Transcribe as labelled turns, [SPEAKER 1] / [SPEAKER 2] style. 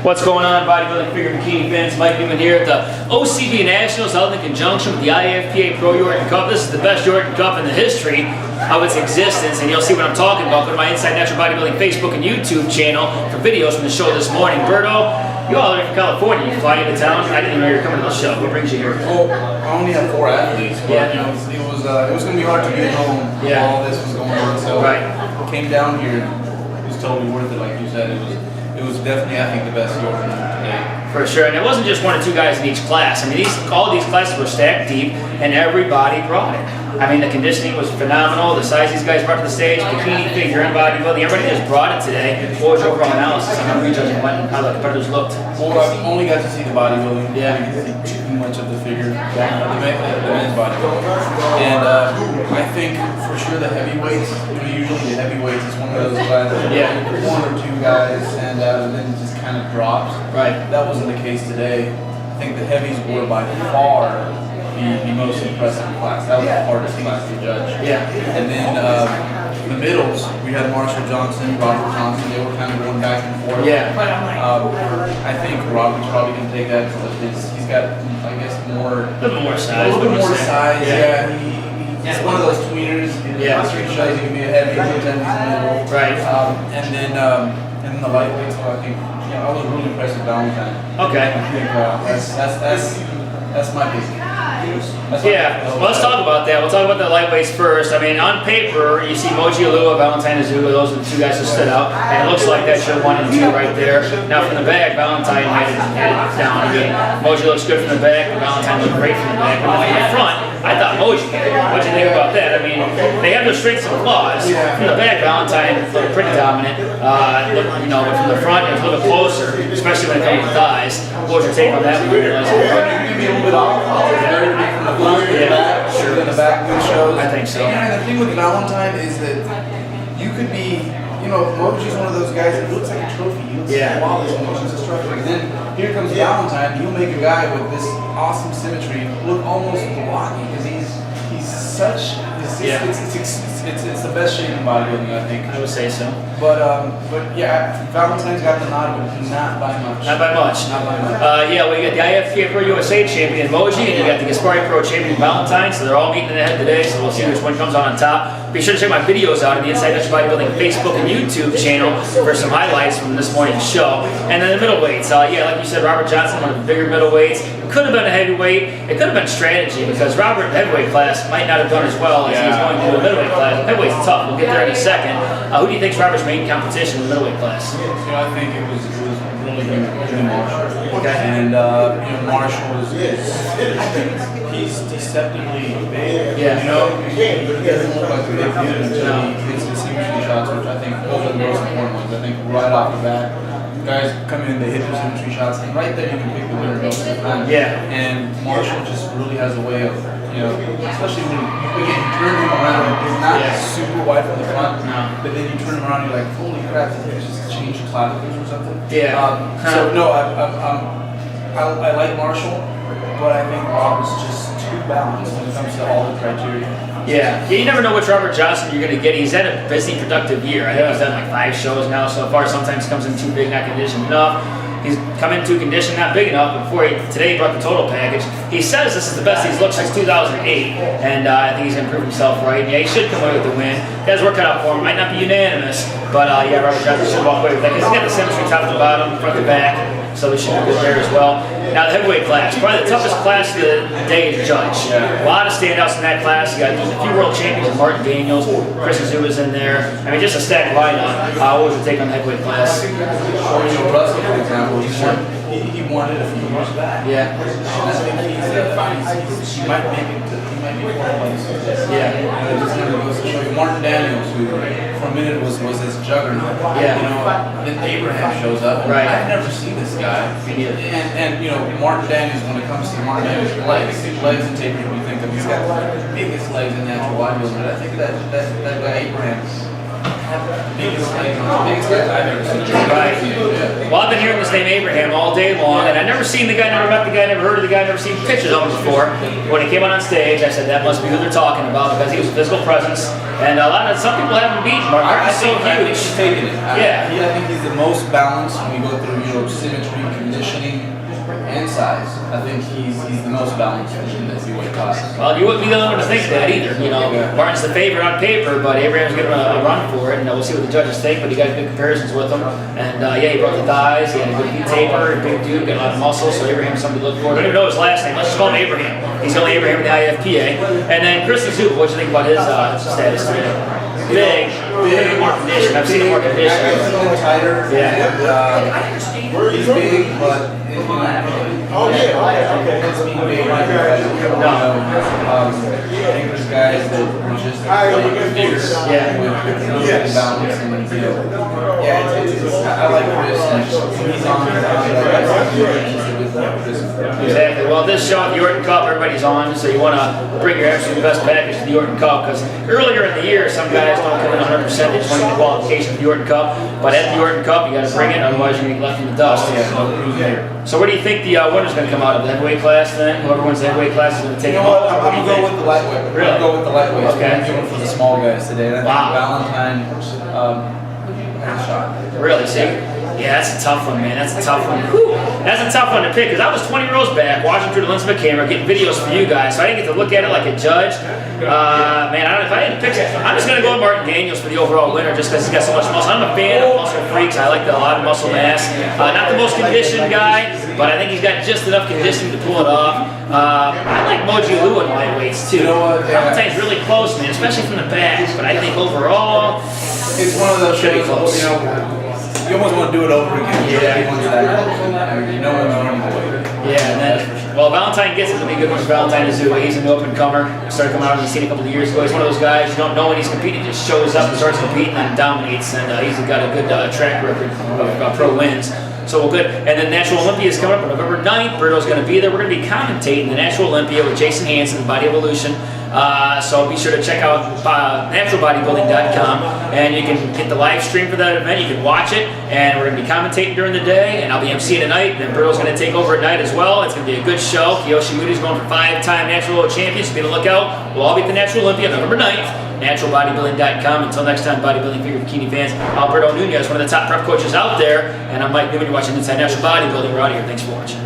[SPEAKER 1] What's going on, bodybuilding figure bikini fans? Mike Neumann here at the OCB Nationals held in conjunction with the IFPA Pro Yorton Cup. This is the best Yorton Cup in the history of its existence, and you'll see what I'm talking about. Go to my Inside Natural Bodybuilding Facebook and YouTube channel for videos from the show this morning. Berto, you all are from California. You fly into town. I didn't even know you were coming to the show. What brings you here?
[SPEAKER 2] Well, I only have 4 athletes, but
[SPEAKER 1] yeah.
[SPEAKER 2] You know, it was going to be hard to get home while all this was going on. So I came down here. It was totally worth it, like you said. It was definitely, I think, the best Yorton today.
[SPEAKER 1] For sure, and it wasn't just 1 or 2 guys in each class. I mean, all these classes were stacked deep, and everybody brought it. I mean, the conditioning was phenomenal. The size these guys brought to the stage, bikini, figure, and bodybuilding, everybody just brought it today. What was your overall analysis on how prejudging went and how the competitors looked?
[SPEAKER 2] Well, I only got to see the bodybuilding. Yeah, I didn't see too much of the figure, the men's bodybuilding. And I think for sure the heavyweights, usually the heavyweights is one of those guys that 1 or 2 guys and then it just kind of drops. Right. That wasn't the case today. I think the heavies were by far the most impressive class. That was the hardest class to judge. Yeah. And then the middles, we had Marshall Johnson, Robert Johnson. They were kind of going back and forth. Yeah. I think Robert's probably going to take that because he's got, I guess, more. A little bit more size. A little bit more size. Yeah. He's one of those tweeners. Yeah. He shows he can be a heavy, sometimes he's middle. Right. And then the lightweights. I think I was really impressed with Valentine. Okay. I think that's my pick.
[SPEAKER 1] Well, let's talk about that. We'll talk about the lightweights first. I mean, on paper, you see Moji Alua, Valentine Azua. Those are the 2 guys that stood out. And it looks like that's your 1 and 2 right there. Now, from the back, Valentine had it down again. Moji looks good from the back, and Valentine looked great from the back. But from the front, I thought Moji did. What do you think about that? I mean, they have their strengths and flaws. From the back, Valentine looked pretty dominant. But from the front, it was a little bit closer, especially when it comes to thighs. What was your take on that?
[SPEAKER 2] Maybe a little bit off. Sure. In the back good shows.
[SPEAKER 1] I think so.
[SPEAKER 2] And the thing with Valentine is that you could be, Moji's one of those guys that looks like a trophy. He looks flawless and Moji's a trophy. And then here comes Valentine. He'll make a guy with this awesome symmetry look almost blocky because he's such. It's the best shape in bodybuilding, I think.
[SPEAKER 1] I would say so.
[SPEAKER 2] But yeah, Valentine's got the nod, but not by much.
[SPEAKER 1] Not by much. Not by much. Well, you got the IFPA Pro USA champion Moji, and you got the Gaspari Pro champion Valentine. So they're all meeting in the head today. So we'll see which one comes on top. Be sure to check my videos out on the Inside Natural Bodybuilding Facebook and YouTube channel for some highlights from this morning's show. And then the middleweights. Like you said, Robert Johnson, one of the bigger middleweights. It could have been a heavyweight. It could have been strategy because Robert in the heavyweight class might not have done as well as he's going to the middleweight class. Heavyweight's tough. We'll get there in a second. Who do you think is Robert's main competition in the middleweight class?
[SPEAKER 2] I think it was really Jimmy Marshall. Okay. And Marshall he's deceptively big. Yeah. He doesn't look like a big dude until he hits the symmetry shots, which I think those are the most important ones. I think right off the bat, guys come in, they hit their symmetry shots, and right there you can pick the winner most of the time. Yeah. And Marshall just really has a way of, especially when you turn him around, he's not super wide from the front, but then you turn him around, you're like, holy crap, did he just change clavicles or something? Yeah. So no, I like Marshall, but I think Robert's just too balanced when it comes to all the criteria.
[SPEAKER 1] Yeah, you never know which Robert Johnson you're going to get. He's had a busy, productive year. I think he's done like 5 shows now so far. Sometimes comes in too big, not conditioned enough. He's come into condition not big enough. Before today he brought the total package. He says this is the best he's looked since 2008, and I think he's going to prove himself right. Yeah, he should come away with the win. He has work cut out for him. Might not be unanimous, but Robert Johnson should walk away with that because he's got the symmetry top to bottom, front to back, so he should be good there as well. Now the heavyweight class, probably the toughest class of the day to judge. A lot of standouts in that class. You got a few world champions, Martin Daniels, Chris Azua's in there. I mean, just a stacked lineup. What was your take on the heavyweight class?
[SPEAKER 2] Russell, for example, he won it a few years back. Yeah. And I think he might make it. He might be one of those. Yeah. And it just never goes to show you. Martin Daniels, who for a minute was this juggernaut. Yeah. Then Abraham shows up. Right. I've never seen this guy. And Martin Daniels, when it comes to Martin Daniels' legs and tapers, when you think of, he's got the biggest legs in natural bodybuilding. But I think that guy Abraham have the biggest legs I've ever seen.
[SPEAKER 1] Right. Well, I've been hearing this name Abraham all day long, and I've never seen the guy, never met the guy, never heard of the guy, never seen pictures of him before. When he came out on stage, I said that must be who they're talking about because he was a physical presence, and some people haven't beaten Martin.
[SPEAKER 2] I think he's taking it.
[SPEAKER 1] Yeah.
[SPEAKER 2] I think he's the most balanced when we go through symmetry, size. I think he's the most balanced in the heavyweight class.
[SPEAKER 1] Well, you wouldn't be the only one to think that either. You know, Martin's the favorite on paper, but Abraham's giving a run for it, and we'll see what the judges think. But he got good comparisons with him, and yeah, he broke the thighs. He had a good feet taper, big dude, got a lot of muscle. So Abraham's something to look for. I don't even know his last name. Let's just call him Abraham. He's the only Abraham in the IFPA. And then Chris Zuba, what do you think about his status today? Big, more condition. I've seen him more condition.
[SPEAKER 2] He's a little tighter.
[SPEAKER 1] Yeah.
[SPEAKER 2] And, he's big, but okay. It's being big. There's guys that are just fierce.
[SPEAKER 1] Yeah.
[SPEAKER 2] With balance and I like Chris. And he's on.
[SPEAKER 1] Exactly. Well, this show at the Yorton Cup, everybody's on, so you want to bring your absolute best package to the Yorton Cup, because earlier in the year, some guys don't come in 100%, they just want to get the qualification for the Yorton Cup, but at the Yorton Cup, you got to bring it, otherwise you're going to get left in the dust. So where do you think the winner's going to come out of? The heavyweight class then? Whoever wins the heavyweight class is going to take it home?
[SPEAKER 2] I'm going to go with the lightweight.
[SPEAKER 1] Really?
[SPEAKER 2] I'm going to go with the lightweight.
[SPEAKER 1] Okay.
[SPEAKER 2] I'm going for the small guys today. And I think Valentine has a shot.
[SPEAKER 1] Really? See? Yeah, that's a tough one, man. That's a tough one. Whew. That's a tough one to pick, because I was 20 rows back, watching through the lens of a camera, getting videos for you guys, so I didn't get to look at it like a judge. Man, if I had to pick it, I'm just going to go with Martin Daniels for the overall winner, just because he's got so much muscle. I'm a fan of muscle freaks. I like a lot of muscle mass. Not the most conditioned guy, but I think he's got just enough conditioning to pull it off. I like Moji Liu in lightweights, too.
[SPEAKER 2] You know what?
[SPEAKER 1] Valentine's really close, man, especially from the back, but I think overall,
[SPEAKER 2] it's one of those
[SPEAKER 1] should be
[SPEAKER 2] shows,
[SPEAKER 1] close.
[SPEAKER 2] you know, you almost want to do it over again.
[SPEAKER 1] Yeah.
[SPEAKER 2] No one's running away.
[SPEAKER 1] Yeah, and then, well, Valentine gets it to be good with Valentine Azua. He's an open comer. Started coming out on the scene a couple of years ago. He's one of those guys you don't know when he's competing, just shows up and starts competing and dominates. And he's got a good track record of pro wins. So well, good. And then Natural Olympia is coming up on November 9th. Berto's going to be there. We're going to be commentating the Natural Olympia with Jason Hansen, Body Evolution. So be sure to check out naturalbodybuilding.com, and you can get the live stream for that event. You can watch it, and we're going to be commentating during the day, and I'll be emceeing at night, and then Berto's going to take over at night as well. It's going to be a good show. Kiyoshi Moody's going for 5-time Natural World Champion, so be on the lookout. We'll all be at the Natural Olympia November 9th. Naturalbodybuilding.com. Until next time, bodybuilding figure bikini fans, Alberto Nunez, one of the top prep coaches out there, and I'm Mike Neumann. You're watching Inside Natural Bodybuilding. We're out of here. Thanks for watching.